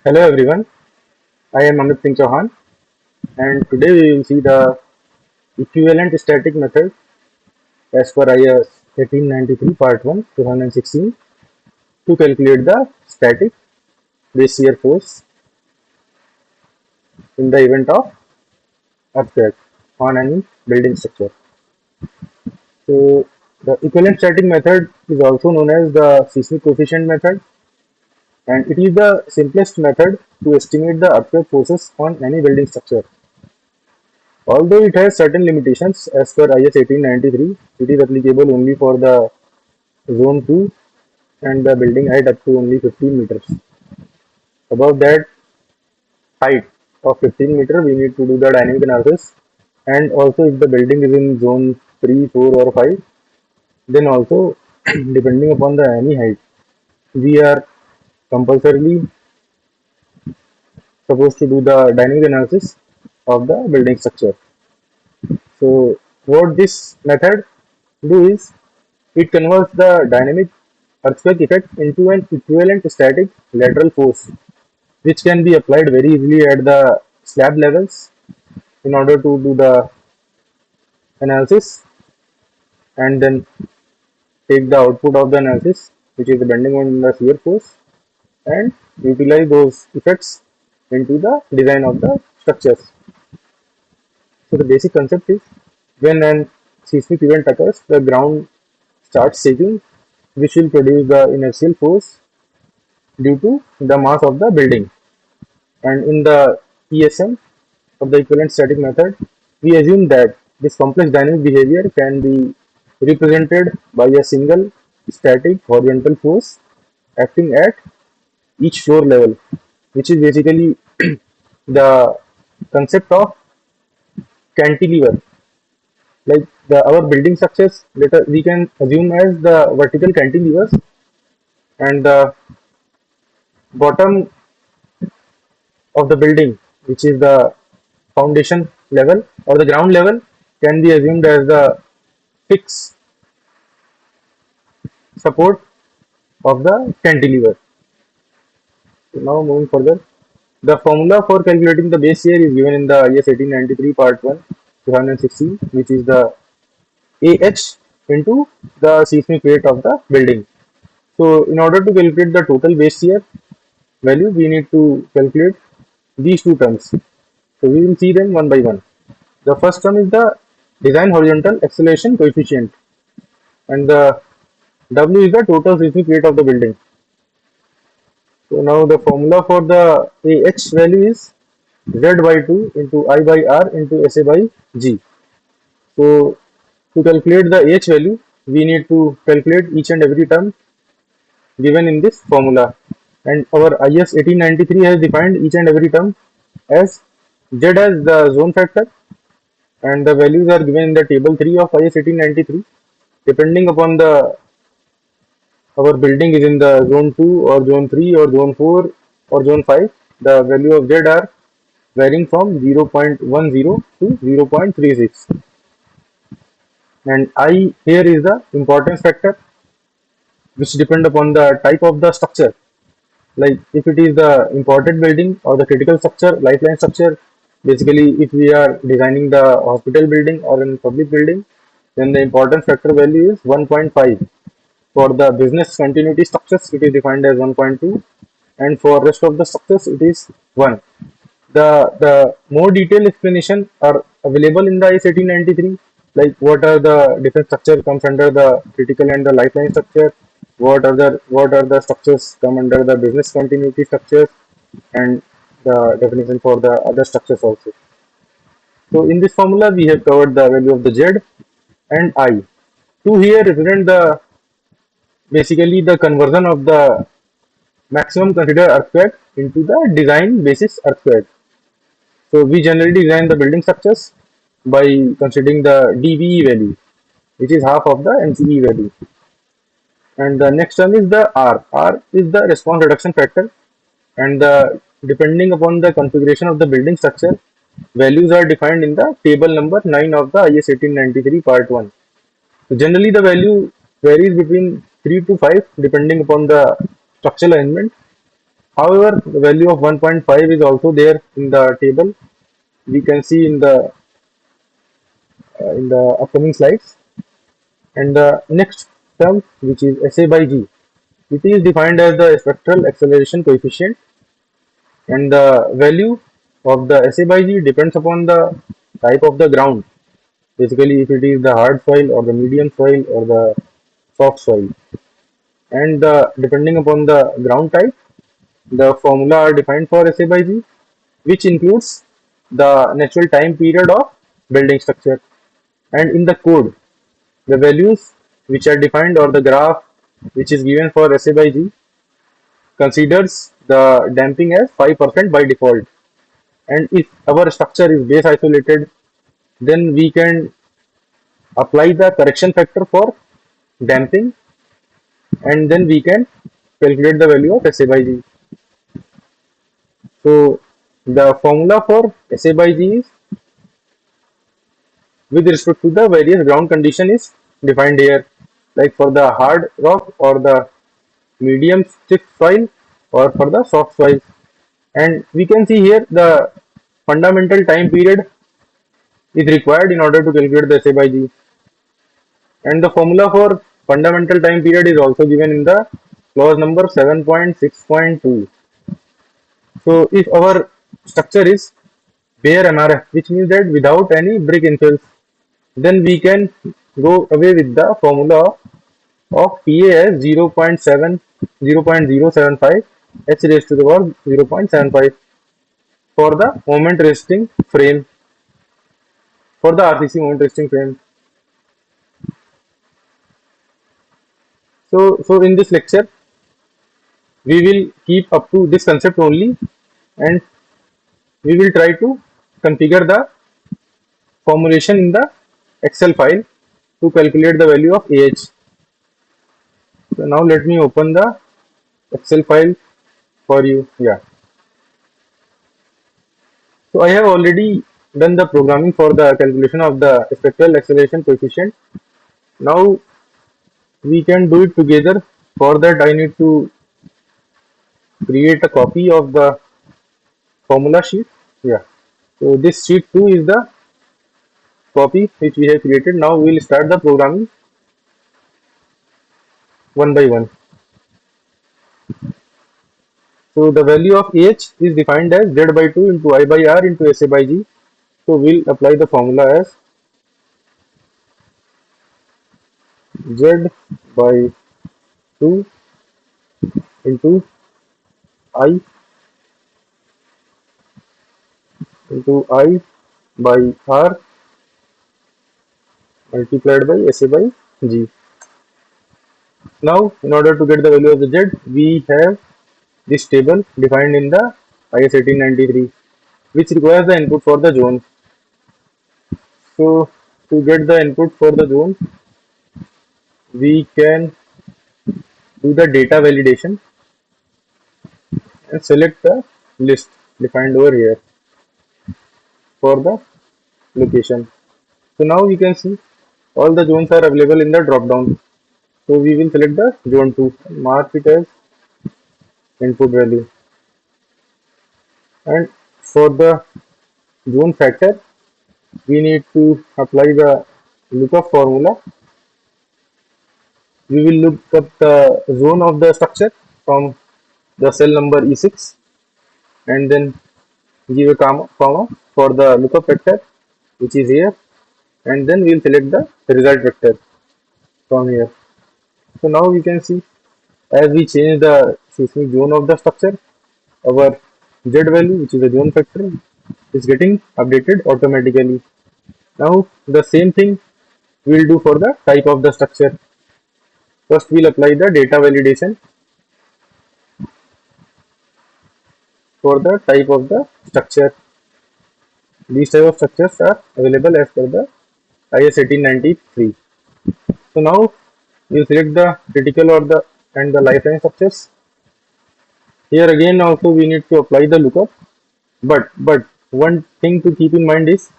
Hello everyone, I am Amit Singh Chauhan and today we will see the equivalent static method as per IS 1893 Part 1 2016 to calculate the static base shear force in the event of earthquake on any building structure. So the equivalent static method is also known as the seismic coefficient method, and it is the simplest method to estimate the earthquake forces on any building structure. Although it has certain limitations as per IS 1893, it is applicable only for the zone 2 and the building height up to only 15 meters. Above that height of 15 meter, we need to do the dynamic analysis. And also, if the building is in zone 3, 4, or 5, then also, depending upon the any height, we are compulsorily supposed to do the dynamic analysis of the building structure. So, what this method do is it converts the dynamic earthquake effect into an equivalent static lateral force, which can be applied very easily at the slab levels in order to do the analysis and then take the output of the analysis, which is the bending on the shear force, and utilize those effects into the design of the structures. So the basic concept is when an seismic event occurs, the ground starts shaking, which will produce the inertial force due to the mass of the building. And in the ESM of the equivalent static method, we assume that this complex dynamic behavior can be represented by a single static horizontal force acting at each floor level, which is basically the concept of cantilever. Like our building structures, later we can assume as the vertical cantilevers, and the bottom of the building, which is the foundation level or the ground level, can be assumed as the fixed support of the cantilever. So now moving further, the formula for calculating the base shear is given in the IS 1893 Part 1 2016, which is the AH into the seismic weight of the building. So in order to calculate the total base shear value, we need to calculate these two terms. So we will see them one by one. The first term is the design horizontal acceleration coefficient, and the W is the total seismic weight of the building. So now the formula for the AH value is Z by 2 into I by R into SA by G. So to calculate the H value, we need to calculate each and every term given in this formula. And our IS 1893 has defined each and every term as Z as the zone factor, and the values are given in the table 3 of IS 1893. Depending upon the our building is in the zone 2 or zone 3 or zone 4 or zone 5, the value of Z are varying from 0.10 to 0.36. And I here is the importance factor, which depend upon the type of the structure. Like if it is the important building or the critical structure, lifeline structure, basically if we are designing the hospital building or in public building, then the importance factor value is 1.5. For the business continuity structures, it is defined as 1.2, and for rest of the structures, it is 1. The more detailed explanation are available in the IS 1893, like what are the different structure comes under the critical and the lifeline structure, what are the structures come under the business continuity structures, and the definition for the other structures also. So in this formula, we have covered the value of the Z and I. Two here represent the basically the conversion of the maximum considered earthquake into the design basis earthquake. So we generally design the building structures by considering the DVE value, which is half of the MCE value. And the next one is the R. R is the response reduction factor, and depending upon the configuration of the building structure, values are defined in the table number 9 of the IS 1893 Part 1. So generally, the value varies between 3 to 5 depending upon the structural alignment. However, the value of 1.5 is also there in the table. We can see in the upcoming slides. And the next term, which is SA by G, it is defined as the spectral acceleration coefficient, and the value of the SA by G depends upon the type of the ground. Basically, if it is the hard soil or the medium soil or the soft soil, and depending upon the ground type, the formula are defined for SA by G, which includes the natural time period of building structure. And in the code, the values which are defined or the graph which is given for SA by G considers the damping as 5% by default. And if our structure is base isolated, then we can apply the correction factor for damping, and then we can calculate the value of SA by G. So the formula for SA by G is with respect to the various ground condition is defined here, like for the hard rock or the medium stiff soil or for the soft soil. And we can see here the fundamental time period is required in order to calculate the SA by G. And the formula for fundamental time period is also given in the clause number 7.6.2. So if our structure is bare MRF, which means that without any brick infills, then we can go away with the formula of PA as 0.075 H raised to the power 0.75 for the moment resisting frame, for the RCC moment resisting frame. So in this lecture, we will keep up to this concept only, and we will try to configure the formulation in the Excel file to calculate the value of AH. So now let me open the Excel file for you. Yeah. So I have already done the programming for the calculation of the spectral acceleration coefficient. Now we can do it together. For that I need to create a copy of the formula sheet. Yeah. So this sheet 2 is the copy which we have created. Now we will start the programming one by one. So the value of H is defined as Z by 2 into I by R into SA by G. So we'll apply the formula as Z by 2 into I by R multiplied by SA by G. Now in order to get the value of the Z, we have this table defined in the IS 1893, which requires the input for the zone. So to get the input for the zone, we can do the data validation and select the list defined over here for the location. So now we can see all the zones are available in the drop down. So we will select the zone 2 and mark it as input value. And for the zone factor, we need to apply the lookup formula. We will look up the zone of the structure from the cell number E6 and then give a comma for the lookup vector, which is here, and then we will select the result vector from here. So now we can see as we change the seismic zone of the structure, our Z value, which is the zone factor, is getting updated automatically. Now the same thing we will do for the type of the structure. First we will apply the data validation for the type of the structure. These type of structures are available as per the IS 1893. So now we will select the critical or the and the lifeline structures. Here again also we need to apply the lookup, but one thing to keep in mind is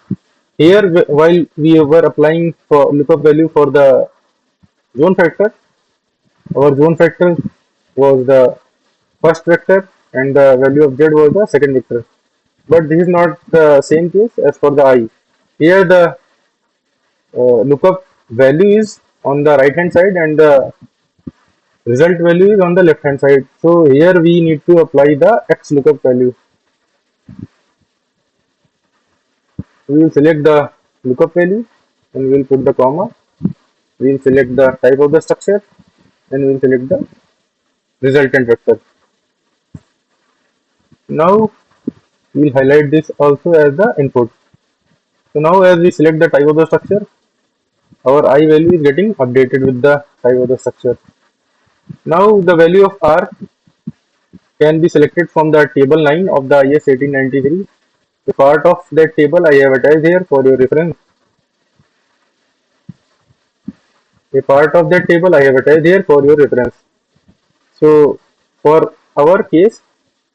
here while we were applying for lookup value for the zone factor, our zone factor was the first vector and the value of z was the second vector. But this is not the same case as for the I. Here the lookup value is on the right hand side and the result value is on the left hand side. So here we need to apply the x lookup value. We will select the lookup value and we will put the comma. We will select the type of the structure and we will select the resultant vector. Now we will highlight this also as the input. So now as we select the type of the structure, our I value is getting updated with the type of the structure. Now the value of R can be selected from the table 9 of the IS 1893. The part of that table I have attached here for your reference. A part of that table I have attached here for your reference. So for our case,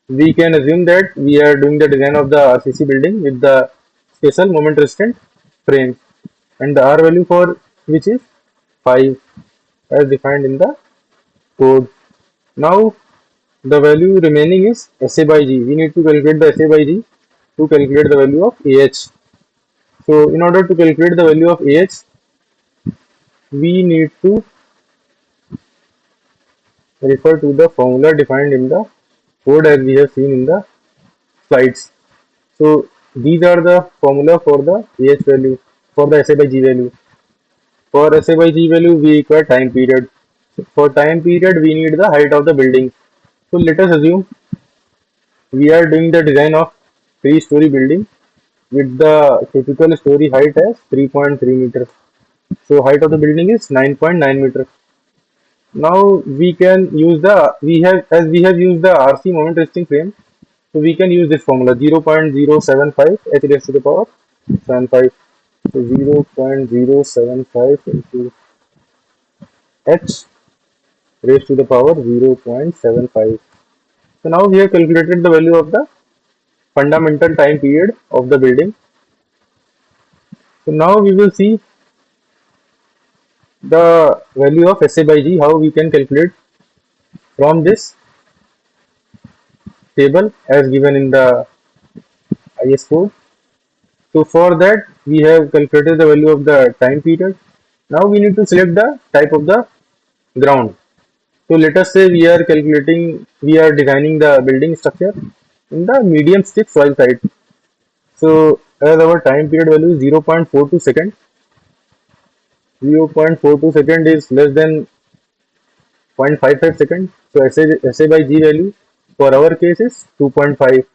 we can assume that we are doing the design of the RCC building with the special moment resistant frame and the R value for which is 5 as defined in the code. Now the value remaining is SA by G. We need to calculate the SA by G to calculate the value of AH. So in order to calculate the value of AH, we need to refer to the formula defined in the code as we have seen in the slides. So these are the formula for the AH value, for the SA by G value. For SA by G value, we require time period. For time period, we need the height of the building. So let us assume we are doing the design of 3-story building with the typical story height as 3.3 meters. So height of the building is 9.9 meters. Now we can use the we have used the RC moment resisting frame. So we can use this formula 0.075 h raised to the power 75. So 0.075 into h raised to the power 0.75. So now we have calculated the value of the fundamental time period of the building. So now we will see the value of SA by G, how we can calculate from this table as given in the IS code. So for that we have calculated the value of the time period. Now we need to select the type of the ground. So let us say we are designing the building structure in the medium stiff soil site. So as our time period value is 0.42 second, 0.42 second is less than 0.55 second. So SA by G value for our case is 2.5.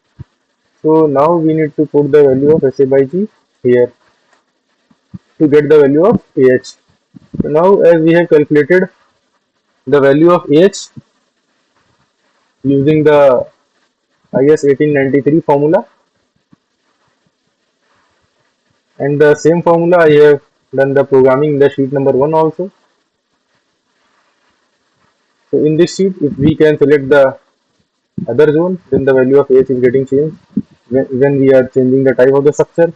So now we need to put the value of SA by G here to get the value of AH. So now as we have calculated the value of AH using the IS 1893 formula, and the same formula I have done the programming in the sheet number 1 also. So in this sheet, if we can select the other zone, then the value of H is getting changed. When we are changing the type of the structure,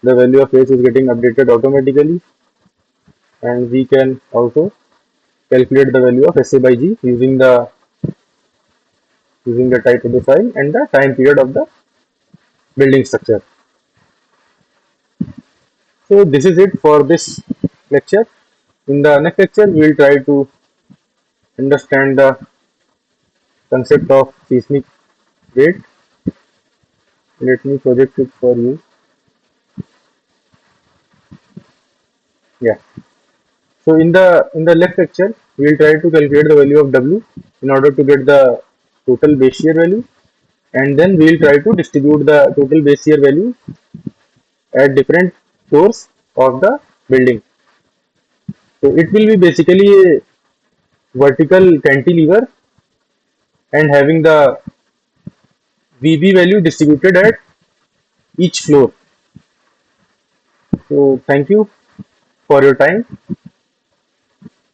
the value of H is getting updated automatically, and we can also calculate the value of SA by G using the type of the soil and the time period of the building structure. So this is it for this lecture. In the next lecture, we will try to understand the concept of seismic rate. Let me project it for you. Yeah. So in the next lecture, we will try to calculate the value of W in order to get the total base shear value, and then we will try to distribute the total base shear value at different floors of the building. So it will be basically a vertical cantilever and having the VB value distributed at each floor. So thank you for your time.